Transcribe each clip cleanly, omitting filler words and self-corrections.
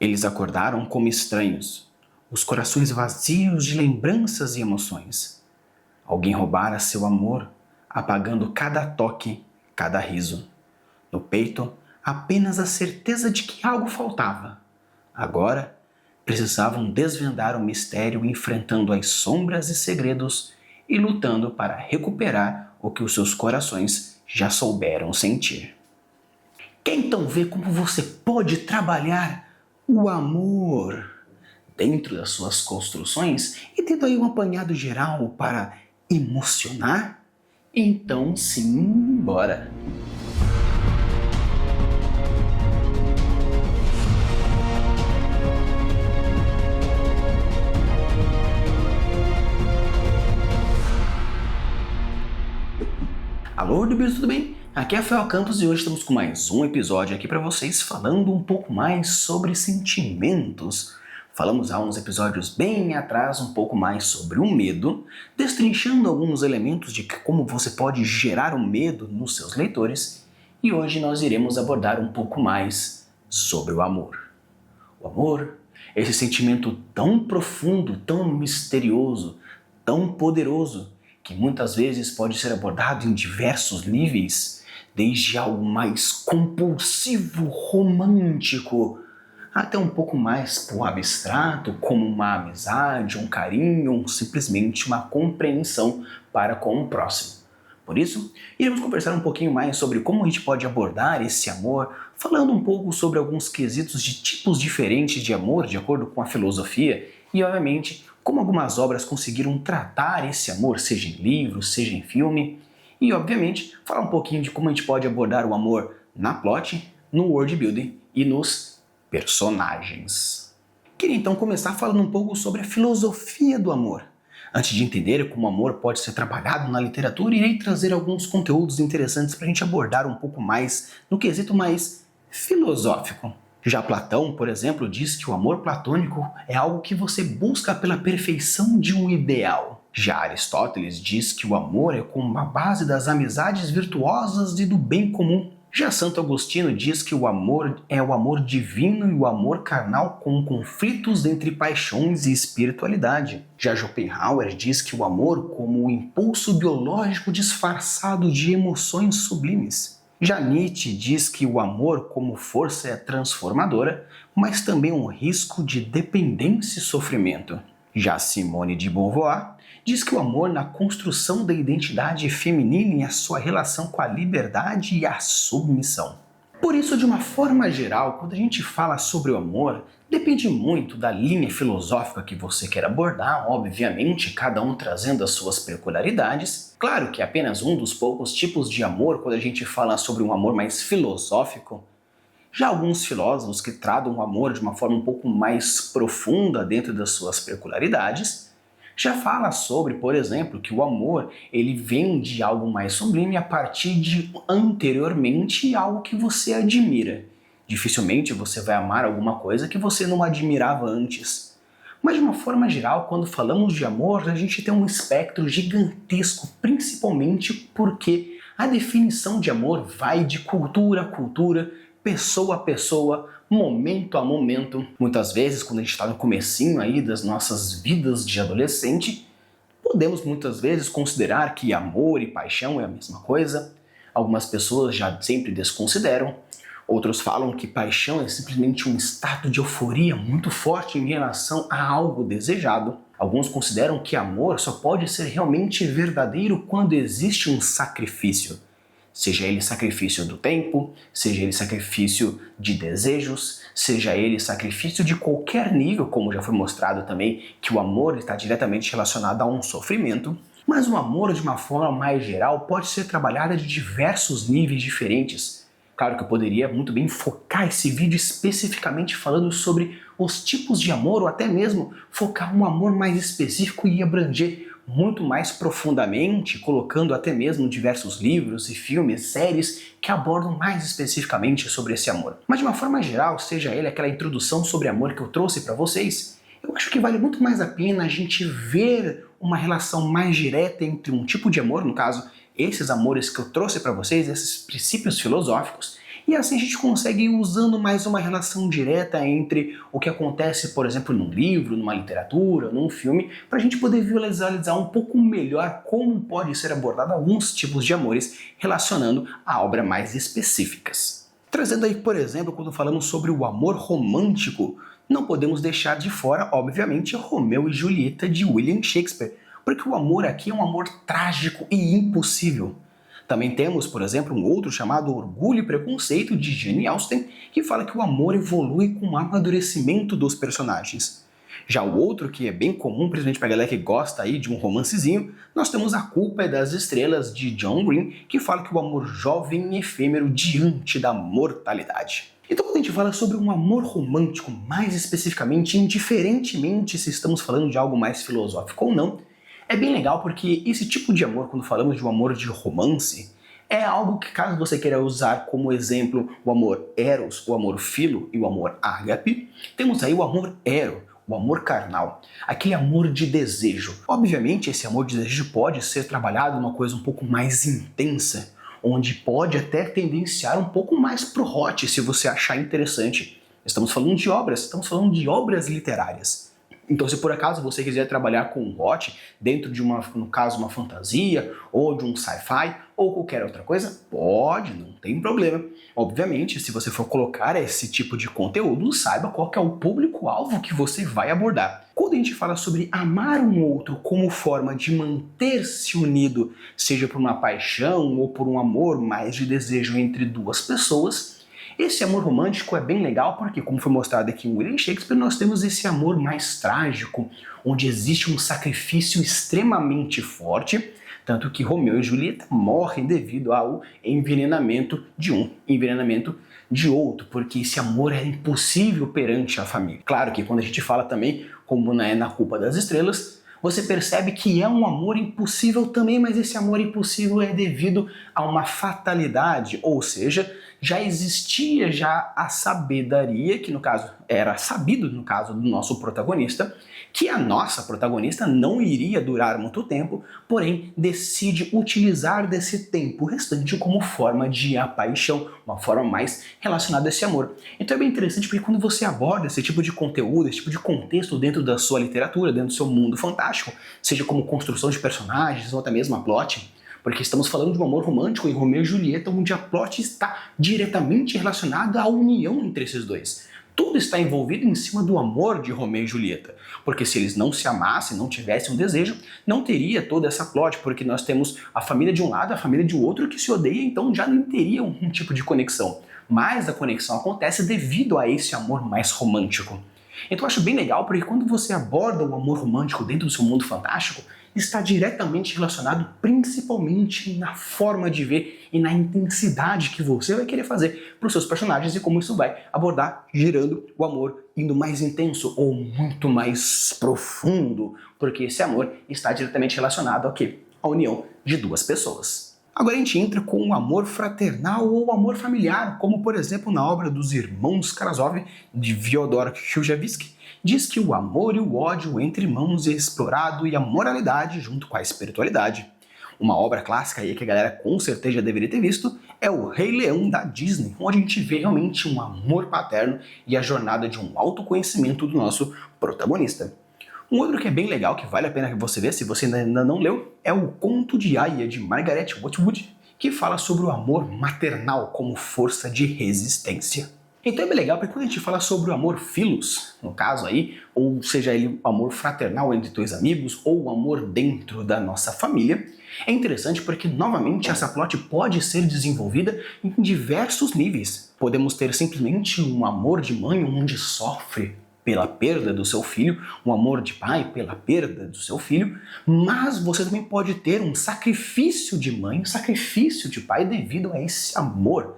Eles acordaram como estranhos, os corações vazios de lembranças e emoções. Alguém roubara seu amor, apagando cada toque, cada riso. No peito, apenas a certeza de que algo faltava. Agora, precisavam desvendar o mistério enfrentando as sombras e segredos e lutando para recuperar o que os seus corações já souberam sentir. Quer então ver como você pode trabalhar o amor dentro das suas construções e tendo aí um apanhado geral para emocionar? Então sim, bora! Alô, Dubis, tudo bem? Aqui é Rafael Campos e hoje estamos com mais um episódio aqui para vocês falando um pouco mais sobre sentimentos. Falamos há uns episódios bem atrás um pouco mais sobre o medo, destrinchando alguns elementos de como você pode gerar um medo nos seus leitores, e hoje nós iremos abordar um pouco mais sobre o amor. O amor, esse sentimento tão profundo, tão misterioso, tão poderoso, que muitas vezes pode ser abordado em diversos níveis, desde algo mais compulsivo, romântico, até um pouco mais pro abstrato, como uma amizade, um carinho, ou simplesmente uma compreensão para com o próximo. Por isso, iremos conversar um pouquinho mais sobre como a gente pode abordar esse amor, falando um pouco sobre alguns quesitos de tipos diferentes de amor, de acordo com a filosofia, e obviamente como algumas obras conseguiram tratar esse amor, seja em livro, seja em filme, e obviamente falar um pouquinho de como a gente pode abordar o amor na plot, no world building e nos personagens. Queria então começar falando um pouco sobre a filosofia do amor. Antes de entender como o amor pode ser trabalhado na literatura, irei trazer alguns conteúdos interessantes para a gente abordar um pouco mais no quesito mais filosófico. Já Platão, por exemplo, diz que o amor platônico é algo que você busca pela perfeição de um ideal. Já Aristóteles diz que o amor é como a base das amizades virtuosas e do bem comum. Já Santo Agostinho diz que o amor é o amor divino e o amor carnal com conflitos entre paixões e espiritualidade. Já Schopenhauer diz que o amor como o impulso biológico disfarçado de emoções sublimes. Já Nietzsche diz que o amor como força é transformadora, mas também um risco de dependência e sofrimento. Já Simone de Beauvoir diz que o amor na construção da identidade feminina e a sua relação com a liberdade e a submissão. Por isso, de uma forma geral, quando a gente fala sobre o amor, depende muito da linha filosófica que você quer abordar, obviamente, cada um trazendo as suas peculiaridades. Claro que é apenas um dos poucos tipos de amor quando a gente fala sobre um amor mais filosófico. Já alguns filósofos que tratam o amor de uma forma um pouco mais profunda dentro das suas peculiaridades, já fala sobre, por exemplo, que o amor ele vem de algo mais sublime a partir de anteriormente algo que você admira. Dificilmente você vai amar alguma coisa que você não admirava antes. Mas de uma forma geral, quando falamos de amor, a gente tem um espectro gigantesco, principalmente porque a definição de amor vai de cultura a cultura, pessoa a pessoa, momento a momento. Muitas vezes, quando a gente está no comecinho aí das nossas vidas de adolescente, podemos muitas vezes considerar que amor e paixão é a mesma coisa. Algumas pessoas já sempre desconsideram. Outros falam que paixão é simplesmente um estado de euforia muito forte em relação a algo desejado. Alguns consideram que amor só pode ser realmente verdadeiro quando existe um sacrifício. Seja ele sacrifício do tempo, seja ele sacrifício de desejos, seja ele sacrifício de qualquer nível, como já foi mostrado também, que o amor está diretamente relacionado a um sofrimento. Mas o amor, de uma forma mais geral, pode ser trabalhado de diversos níveis diferentes. Claro que eu poderia muito bem focar esse vídeo especificamente falando sobre os tipos de amor, ou até mesmo focar um amor mais específico e abranger muito mais profundamente, colocando até mesmo diversos livros e filmes, séries que abordam mais especificamente sobre esse amor. Mas de uma forma geral, seja ele aquela introdução sobre amor que eu trouxe para vocês, eu acho que vale muito mais a pena a gente ver uma relação mais direta entre um tipo de amor, no caso, esses amores que eu trouxe para vocês, esses princípios filosóficos, E assim a gente consegue ir usando mais uma relação direta entre o que acontece, por exemplo, num livro, numa literatura, num filme, para a gente poder visualizar um pouco melhor como pode ser abordado alguns tipos de amores relacionando a obras mais específicas. Trazendo aí, por exemplo, quando falamos sobre o amor romântico, não podemos deixar de fora, obviamente, Romeu e Julieta de William Shakespeare, porque o amor aqui é um amor trágico e impossível. Também temos, por exemplo, um outro chamado Orgulho e Preconceito de Jane Austen, que fala que o amor evolui com o amadurecimento dos personagens. Já o outro, que é bem comum, principalmente para a galera que gosta aí de um romancezinho, nós temos A Culpa é das Estrelas, de John Green, que fala que o amor jovem e efêmero diante da mortalidade. Então quando a gente fala sobre um amor romântico, mais especificamente, indiferentemente se estamos falando de algo mais filosófico ou não, é bem legal porque esse tipo de amor, quando falamos de um amor de romance, é algo que, caso você queira usar como exemplo o amor eros, o amor filo e o amor ágape, temos aí o amor ero, o amor carnal, aquele amor de desejo. Obviamente esse amor de desejo pode ser trabalhado numa coisa um pouco mais intensa, onde pode até tendenciar um pouco mais pro hot, se você achar interessante. Estamos falando de obras literárias. Então, se por acaso você quiser trabalhar com um hot dentro de no caso, uma fantasia, ou de um sci-fi, ou qualquer outra coisa, pode, não tem problema. Obviamente, se você for colocar esse tipo de conteúdo, saiba qual que é o público-alvo que você vai abordar. Quando a gente fala sobre amar um outro como forma de manter-se unido, seja por uma paixão ou por um amor mais de desejo entre duas pessoas, esse amor romântico é bem legal porque, como foi mostrado aqui em William Shakespeare, nós temos esse amor mais trágico, onde existe um sacrifício extremamente forte, tanto que Romeu e Julieta morrem devido ao envenenamento de um, envenenamento de outro, porque esse amor é impossível perante a família. Claro que quando a gente fala também, como é na Culpa das Estrelas, você percebe que é um amor impossível também, mas esse amor impossível é devido a uma fatalidade, ou seja, já existia a sabedoria, que no caso era sabido no caso do nosso protagonista, que a nossa protagonista não iria durar muito tempo, porém decide utilizar desse tempo restante como forma de paixão, uma forma mais relacionada a esse amor. Então é bem interessante porque quando você aborda esse tipo de conteúdo, esse tipo de contexto dentro da sua literatura, dentro do seu mundo fantástico, seja como construção de personagens ou até mesmo a plot, porque estamos falando de um amor romântico em Romeu e Julieta, onde a plot está diretamente relacionada à união entre esses dois. Tudo está envolvido em cima do amor de Romeu e Julieta, porque se eles não se amassem, não tivessem um desejo, não teria toda essa plot, porque nós temos a família de um lado, a família de outro que se odeia, então já não teria um tipo de conexão. Mas a conexão acontece devido a esse amor mais romântico. Então eu acho bem legal, porque quando você aborda o amor romântico dentro do seu mundo fantástico, está diretamente relacionado principalmente na forma de ver e na intensidade que você vai querer fazer para os seus personagens e como isso vai abordar, gerando o amor indo mais intenso ou muito mais profundo, porque esse amor está diretamente relacionado ao quê? À união de duas pessoas. Agora a gente entra com o amor fraternal ou o amor familiar, como por exemplo na obra dos Irmãos Karamazov, de Fyodor Dostoiévski, diz que o amor e o ódio entre irmãos é explorado e a moralidade junto com a espiritualidade. Uma obra clássica aí que a galera com certeza já deveria ter visto é o Rei Leão da Disney, onde a gente vê realmente um amor paterno e a jornada de um autoconhecimento do nosso protagonista. Um outro que é bem legal, que vale a pena você ver se você ainda não leu, é o Conto de Aia, de Margaret Atwood, que fala sobre o amor maternal como força de resistência. Então é bem legal porque quando a gente fala sobre o amor philos, no caso aí, ou seja ele o amor fraternal entre dois amigos ou o amor dentro da nossa família, é interessante porque novamente essa plot pode ser desenvolvida em diversos níveis. Podemos ter simplesmente um amor de mãe onde sofre pela perda do seu filho, um amor de pai pela perda do seu filho, mas você também pode ter um sacrifício de mãe, um sacrifício de pai devido a esse amor.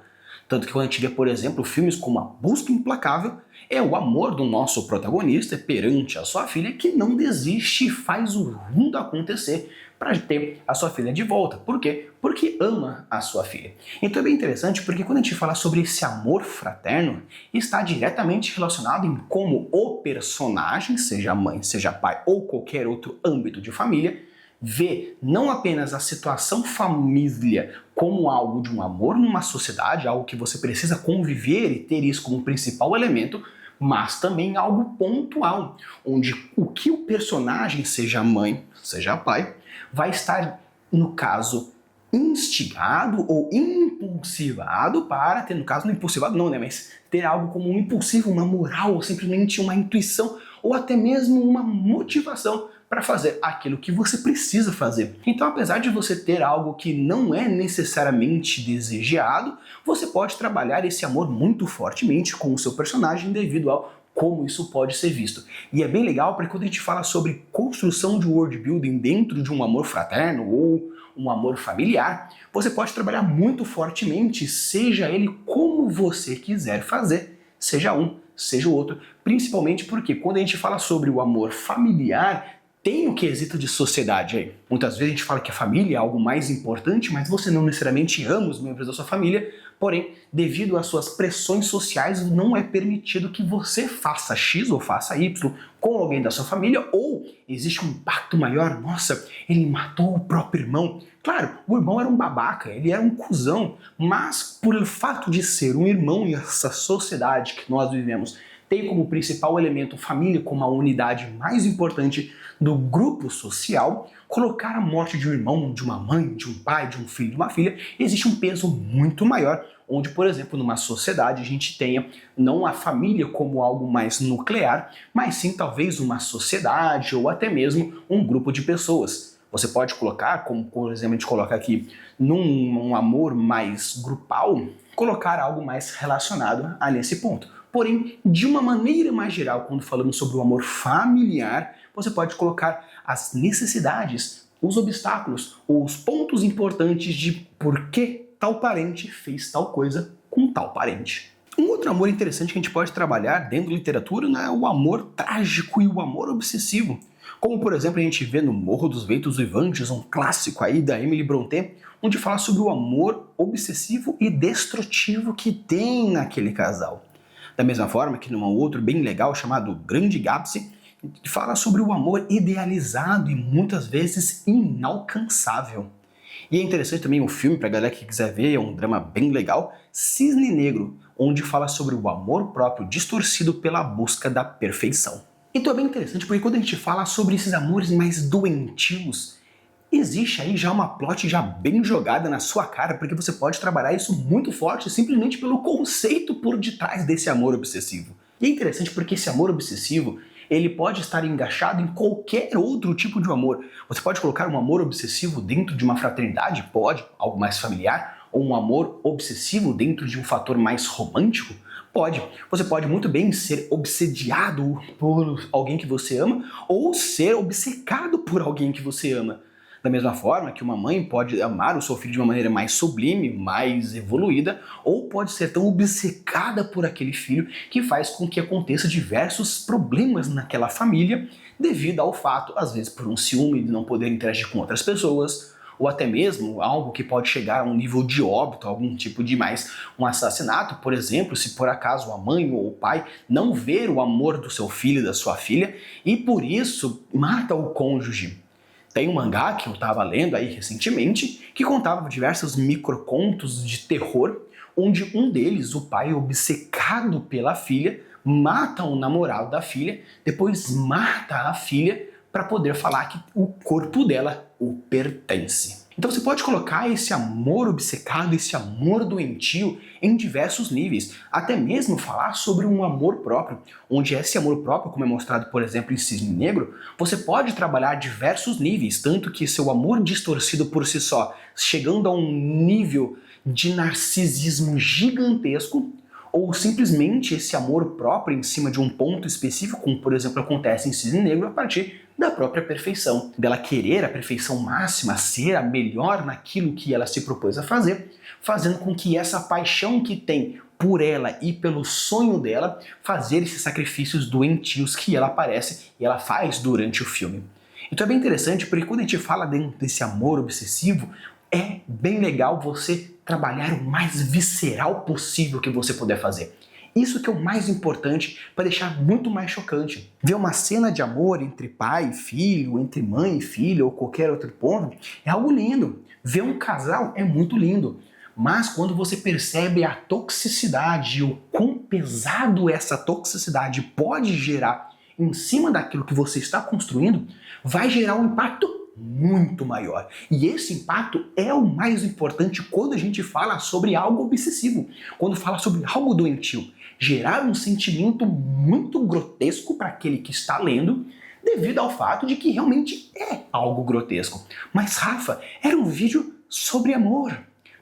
Tanto que quando a gente vê, por exemplo, filmes como A Busca Implacável, é o amor do nosso protagonista perante a sua filha que não desiste e faz o mundo acontecer para ter a sua filha de volta. Por quê? Porque ama a sua filha. Então é bem interessante porque quando a gente fala sobre esse amor fraterno, está diretamente relacionado em como o personagem, seja mãe, seja pai ou qualquer outro âmbito de família, vê não apenas a situação família como algo de um amor numa sociedade, algo que você precisa conviver e ter isso como principal elemento, mas também algo pontual, onde o que o personagem, seja a mãe, seja a pai, vai estar, no caso, instigado ou impulsivado para ter, no caso, não impulsivado não, né, mas ter algo como um impulsivo, uma moral, ou simplesmente uma intuição, ou até mesmo uma motivação para fazer aquilo que você precisa fazer. Então, apesar de você ter algo que não é necessariamente desejado, você pode trabalhar esse amor muito fortemente com o seu personagem devido ao como isso pode ser visto. E é bem legal porque quando a gente fala sobre construção de world building dentro de um amor fraterno ou um amor familiar, você pode trabalhar muito fortemente, seja ele como você quiser fazer, seja um, seja o outro, principalmente porque quando a gente fala sobre o amor familiar, tem o quesito de sociedade aí. Muitas vezes a gente fala que a família é algo mais importante, mas você não necessariamente ama os membros da sua família, porém, devido às suas pressões sociais, não é permitido que você faça X ou faça Y com alguém da sua família, ou existe um impacto maior, nossa, ele matou o próprio irmão. Claro, o irmão era um babaca, ele era um cuzão, mas por o fato de ser um irmão e essa sociedade que nós vivemos tem como principal elemento família como a unidade mais importante do grupo social, colocar a morte de um irmão, de uma mãe, de um pai, de um filho, de uma filha, existe um peso muito maior, onde, por exemplo, numa sociedade a gente tenha não a família como algo mais nuclear, mas sim talvez uma sociedade ou até mesmo um grupo de pessoas. Você pode colocar, como por exemplo a gente coloca aqui, num amor mais grupal, colocar algo mais relacionado a nesse ponto. Porém, de uma maneira mais geral, quando falamos sobre o amor familiar, você pode colocar as necessidades, os obstáculos, os pontos importantes de por que tal parente fez tal coisa com tal parente. Um outro amor interessante que a gente pode trabalhar dentro da literatura é o amor trágico e o amor obsessivo. Como, por exemplo, a gente vê no Morro dos Ventos Uivantes, um clássico aí da Emily Brontë, onde fala sobre o amor obsessivo e destrutivo que tem naquele casal. Da mesma forma que num outro bem legal chamado Grande Gatsby, fala sobre o amor idealizado e muitas vezes inalcançável. E é interessante também o filme, pra galera que quiser ver, é um drama bem legal, Cisne Negro, onde fala sobre o amor próprio distorcido pela busca da perfeição. Então é bem interessante porque quando a gente fala sobre esses amores mais doentios, existe aí já uma plot já bem jogada na sua cara, porque você pode trabalhar isso muito forte simplesmente pelo conceito por detrás desse amor obsessivo. E é interessante porque esse amor obsessivo, ele pode estar engaixado em qualquer outro tipo de amor. Você pode colocar um amor obsessivo dentro de uma fraternidade, pode, algo mais familiar, ou um amor obsessivo dentro de um fator mais romântico, pode. Você pode muito bem ser obsediado por alguém que você ama, ou ser obcecado por alguém que você ama. Da mesma forma que uma mãe pode amar o seu filho de uma maneira mais sublime, mais evoluída, ou pode ser tão obcecada por aquele filho que faz com que aconteça diversos problemas naquela família devido ao fato, às vezes por um ciúme de não poder interagir com outras pessoas, ou até mesmo algo que pode chegar a um nível de óbito, algum tipo de mais um assassinato, por exemplo, se por acaso a mãe ou o pai não ver o amor do seu filho e da sua filha e por isso mata o cônjuge. Tem um mangá que eu estava lendo aí recentemente que contava diversos microcontos de terror, onde um deles, o pai obcecado pela filha, mata o namorado da filha, depois mata a filha para poder falar que o corpo dela o pertence. Então você pode colocar esse amor obcecado, esse amor doentio em diversos níveis, até mesmo falar sobre um amor próprio, onde esse amor próprio, como é mostrado por exemplo em Cisne Negro, você pode trabalhar diversos níveis, tanto que seu amor distorcido por si só, chegando a um nível de narcisismo gigantesco, ou simplesmente esse amor próprio em cima de um ponto específico, como por exemplo acontece em Cisne Negro, a partir da própria perfeição, dela querer a perfeição máxima, ser a melhor naquilo que ela se propôs a fazer, fazendo com que essa paixão que tem por ela e pelo sonho dela, fazer esses sacrifícios doentios que ela aparece e ela faz durante o filme. Então é bem interessante porque quando a gente fala dentro desse amor obsessivo, é bem legal você trabalhar o mais visceral possível que você puder fazer. Isso que é o mais importante para deixar muito mais chocante. Ver uma cena de amor entre pai e filho, entre mãe e filho ou qualquer outro ponto é algo lindo. Ver um casal é muito lindo. Mas quando você percebe a toxicidade, o quão pesado essa toxicidade pode gerar em cima daquilo que você está construindo, vai gerar um impacto muito maior. E esse impacto é o mais importante quando a gente fala sobre algo obsessivo, quando fala sobre algo doentio. Gerar um sentimento muito grotesco para aquele que está lendo, devido ao fato de que realmente é algo grotesco. Mas Rafa, era um vídeo sobre amor.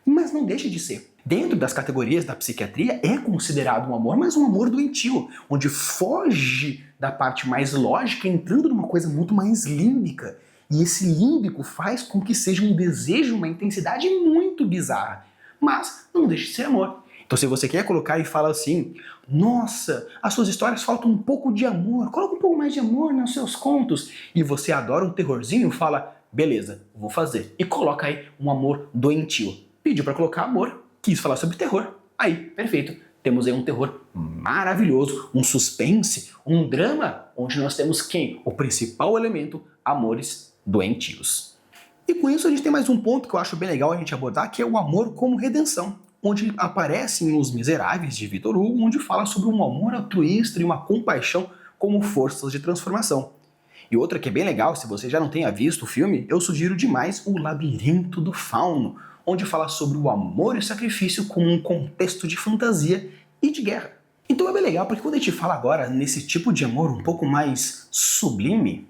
Mas não deixa de ser. Dentro das categorias da psiquiatria é considerado um amor, mas um amor doentio, onde foge da parte mais lógica, entrando numa coisa muito mais límbica. E esse límbico faz com que seja um desejo, uma intensidade muito bizarra. Mas não deixa de ser amor. Então se você quer colocar e fala assim, nossa, as suas histórias faltam um pouco de amor, coloca um pouco mais de amor nos seus contos, e você adora um terrorzinho, fala, beleza, vou fazer. E coloca aí um amor doentio. Pediu para colocar amor, quis falar sobre terror. Aí, perfeito. Temos aí um terror maravilhoso, um suspense, um drama, onde nós temos quem? O principal elemento, amores doentios. E com isso a gente tem mais um ponto que eu acho bem legal a gente abordar, que é o amor como redenção, onde aparecem Os Miseráveis, de Victor Hugo, onde fala sobre um amor altruísta e uma compaixão como forças de transformação. E outra que é bem legal, se você já não tenha visto o filme, eu sugiro demais O Labirinto do Fauno, onde fala sobre o amor e sacrifício como um contexto de fantasia e de guerra. Então é bem legal, porque quando a gente fala agora nesse tipo de amor um pouco mais sublime,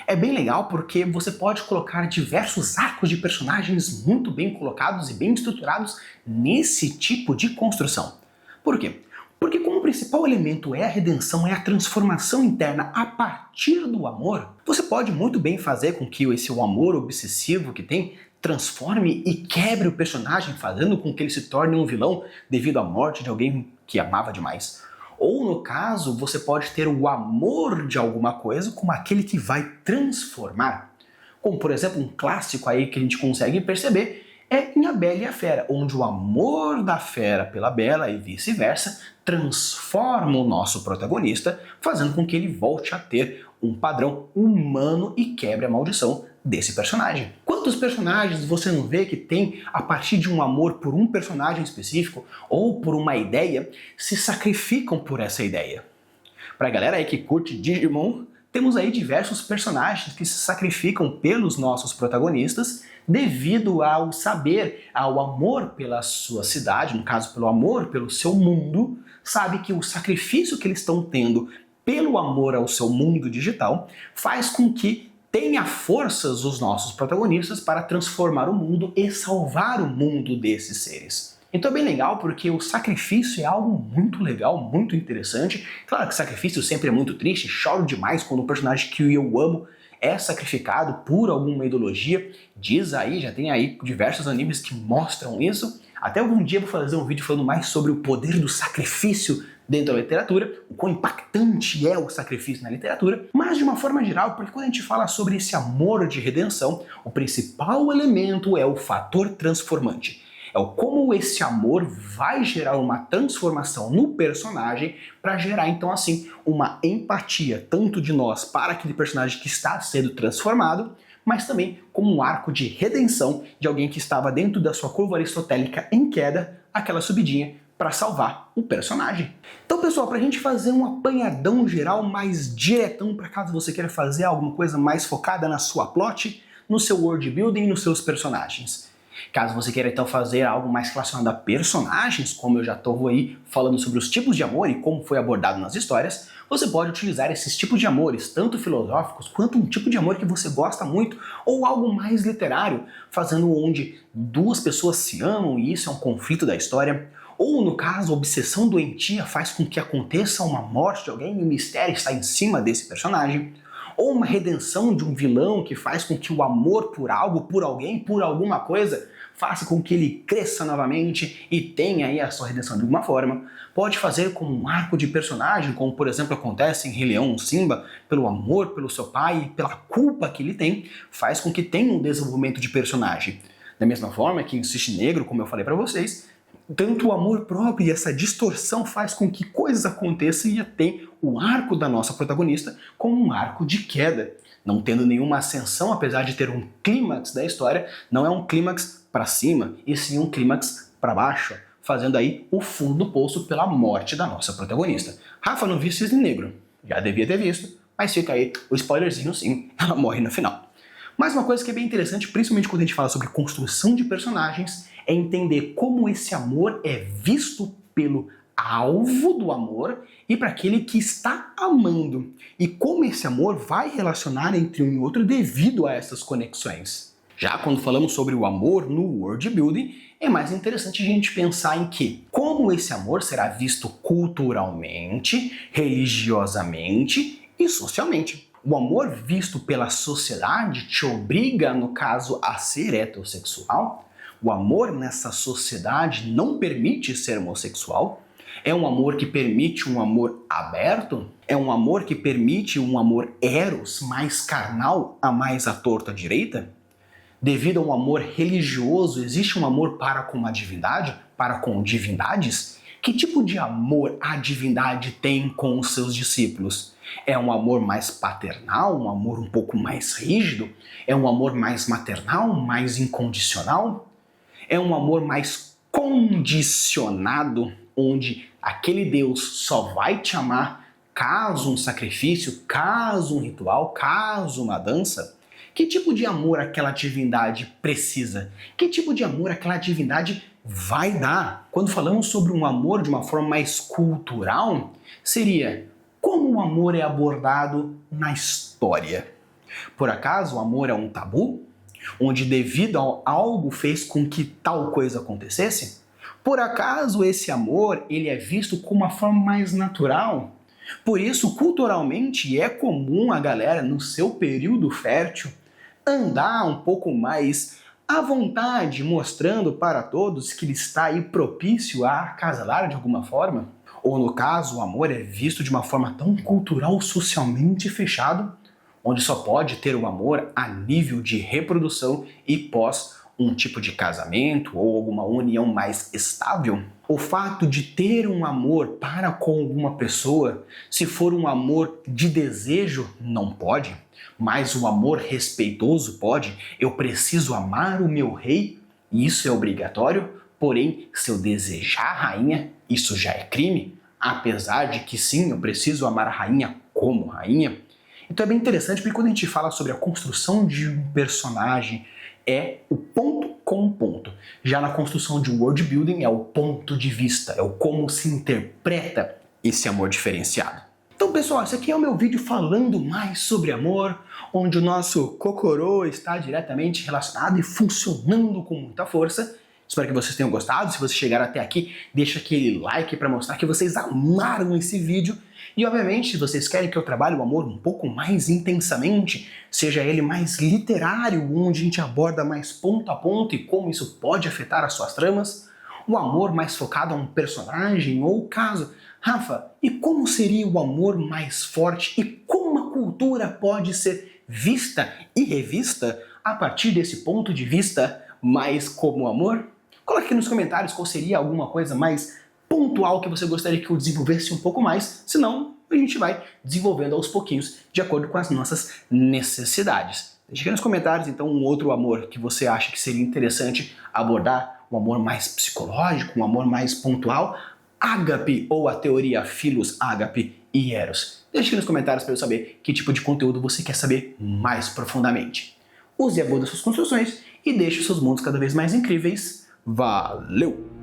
é bem legal porque você pode colocar diversos arcos de personagens muito bem colocados e bem estruturados nesse tipo de construção. Por quê? Porque como o principal elemento é a redenção, é a transformação interna a partir do amor, você pode muito bem fazer com que esse amor obsessivo que tem transforme e quebre o personagem, fazendo com que ele se torne um vilão devido à morte de alguém que amava demais. Ou, no caso, você pode ter o amor de alguma coisa como aquele que vai transformar. Como, por exemplo, um clássico aí que a gente consegue perceber é em A Bela e a Fera, onde o amor da fera pela Bela e vice-versa transforma o nosso protagonista, fazendo com que ele volte a ter um padrão humano e quebre a maldição desse personagem. Quantos personagens você não vê que tem, a partir de um amor por um personagem específico ou por uma ideia, se sacrificam por essa ideia? Pra galera aí que curte Digimon, temos aí diversos personagens que se sacrificam pelos nossos protagonistas devido ao saber, ao amor pela sua cidade, no caso pelo amor pelo seu mundo, sabe que o sacrifício que eles estão tendo pelo amor ao seu mundo digital faz com que tenha forças os nossos protagonistas para transformar o mundo e salvar o mundo desses seres. Então é bem legal porque o sacrifício é algo muito legal, muito interessante. Claro que sacrifício sempre é muito triste, choro demais quando um personagem que eu amo é sacrificado por alguma ideologia. Diz aí, já tem aí diversos animes que mostram isso. Até algum dia eu vou fazer um vídeo falando mais sobre o poder do sacrifício dentro da literatura, o quão impactante é o sacrifício na literatura, mas de uma forma geral, porque quando a gente fala sobre esse amor de redenção, o principal elemento é o fator transformante. É o como esse amor vai gerar uma transformação no personagem para gerar então assim uma empatia tanto de nós para aquele personagem que está sendo transformado, mas também como um arco de redenção de alguém que estava dentro da sua curva aristotélica em queda, aquela subidinha para salvar o personagem. Então, pessoal, para a gente fazer um apanhadão geral mais diretão, para caso você queira fazer alguma coisa mais focada na sua plot, no seu world building e nos seus personagens. Caso você queira então fazer algo mais relacionado a personagens, como eu já estou aí falando sobre os tipos de amor e como foi abordado nas histórias, você pode utilizar esses tipos de amores, tanto filosóficos quanto um tipo de amor que você gosta muito, ou algo mais literário, fazendo onde duas pessoas se amam e isso é um conflito da história. Ou, no caso, a obsessão doentia faz com que aconteça uma morte de alguém e o mistério está em cima desse personagem. Ou uma redenção de um vilão que faz com que o amor por algo, por alguém, por alguma coisa, faça com que ele cresça novamente e tenha aí a sua redenção de alguma forma. Pode fazer como um arco de personagem, como por exemplo acontece em Rei Leão, Simba, pelo amor pelo seu pai e pela culpa que ele tem, faz com que tenha um desenvolvimento de personagem. Da mesma forma que em Cisne Negro, como eu falei para vocês, tanto o amor próprio e essa distorção faz com que coisas aconteçam e tem o arco da nossa protagonista como um arco de queda. Não tendo nenhuma ascensão, apesar de ter um clímax da história, não é um clímax para cima, e sim um clímax para baixo, fazendo aí o fundo do poço pela morte da nossa protagonista. Rafa, não vi Cisne Negro. Já devia ter visto, mas fica aí o spoilerzinho sim, ela morre no final. Mas uma coisa que é bem interessante, principalmente quando a gente fala sobre construção de personagens, é entender como esse amor é visto pelo alvo do amor e para aquele que está amando. E como esse amor vai relacionar entre um e outro devido a essas conexões. Já quando falamos sobre o amor no world building, é mais interessante a gente pensar em que como esse amor será visto culturalmente, religiosamente e socialmente. O amor visto pela sociedade te obriga, no caso, a ser heterossexual. O amor nessa sociedade não permite ser homossexual. É um amor que permite um amor aberto? É um amor que permite um amor eros, mais carnal, a mais à torta direita? Devido a um amor religioso, existe um amor para com a divindade? Para com divindades? Que tipo de amor a divindade tem com os seus discípulos? É um amor mais paternal, um amor um pouco mais rígido? É um amor mais maternal, mais incondicional? É um amor mais condicionado, onde aquele Deus só vai te amar caso um sacrifício, caso um ritual, caso uma dança? Que tipo de amor aquela divindade precisa? Que tipo de amor aquela divindade vai dar? Quando falamos sobre um amor de uma forma mais cultural, seria como o amor é abordado na história. Por acaso o amor é um tabu? Onde devido a algo fez com que tal coisa acontecesse? Por acaso esse amor ele é visto como uma forma mais natural? Por isso, culturalmente, é comum a galera, no seu período fértil, andar um pouco mais à vontade, mostrando para todos que ele está aí propício a acasalar de alguma forma. Ou no caso, o amor é visto de uma forma tão cultural, socialmente fechado, onde só pode ter o amor a nível de reprodução e pós um tipo de casamento ou alguma união mais estável. O fato de ter um amor para com alguma pessoa, se for um amor de desejo, não pode, mas o amor respeitoso pode. Eu preciso amar o meu rei, e isso é obrigatório, porém, se eu desejar a rainha, isso já é crime, apesar de que sim, eu preciso amar a rainha como rainha. Então é bem interessante porque quando a gente fala sobre a construção de um personagem, é o ponto com ponto. Já na construção de world building é o ponto de vista, é o como se interpreta esse amor diferenciado. Então pessoal, esse aqui é o meu vídeo falando mais sobre amor, onde o nosso Kokoro está diretamente relacionado e funcionando com muita força. Espero que vocês tenham gostado. Se vocês chegaram até aqui, deixa aquele like para mostrar que vocês amaram esse vídeo. E obviamente, se vocês querem que eu trabalhe o amor um pouco mais intensamente, seja ele mais literário, onde a gente aborda mais ponto a ponto e como isso pode afetar as suas tramas, o amor mais focado a um personagem ou caso, Rafa, e como seria o amor mais forte e como a cultura pode ser vista e revista a partir desse ponto de vista mais como amor? Coloque aqui nos comentários qual seria alguma coisa mais pontual que você gostaria que eu desenvolvesse um pouco mais, senão a gente vai desenvolvendo aos pouquinhos, de acordo com as nossas necessidades. Deixe aqui nos comentários, então, um outro amor que você acha que seria interessante abordar, um amor mais psicológico, um amor mais pontual, ágape ou a teoria Philos, ágape e eros. Deixe aqui nos comentários para eu saber que tipo de conteúdo você quer saber mais profundamente. Use a boa das suas construções e deixe os seus mundos cada vez mais incríveis. Valeu!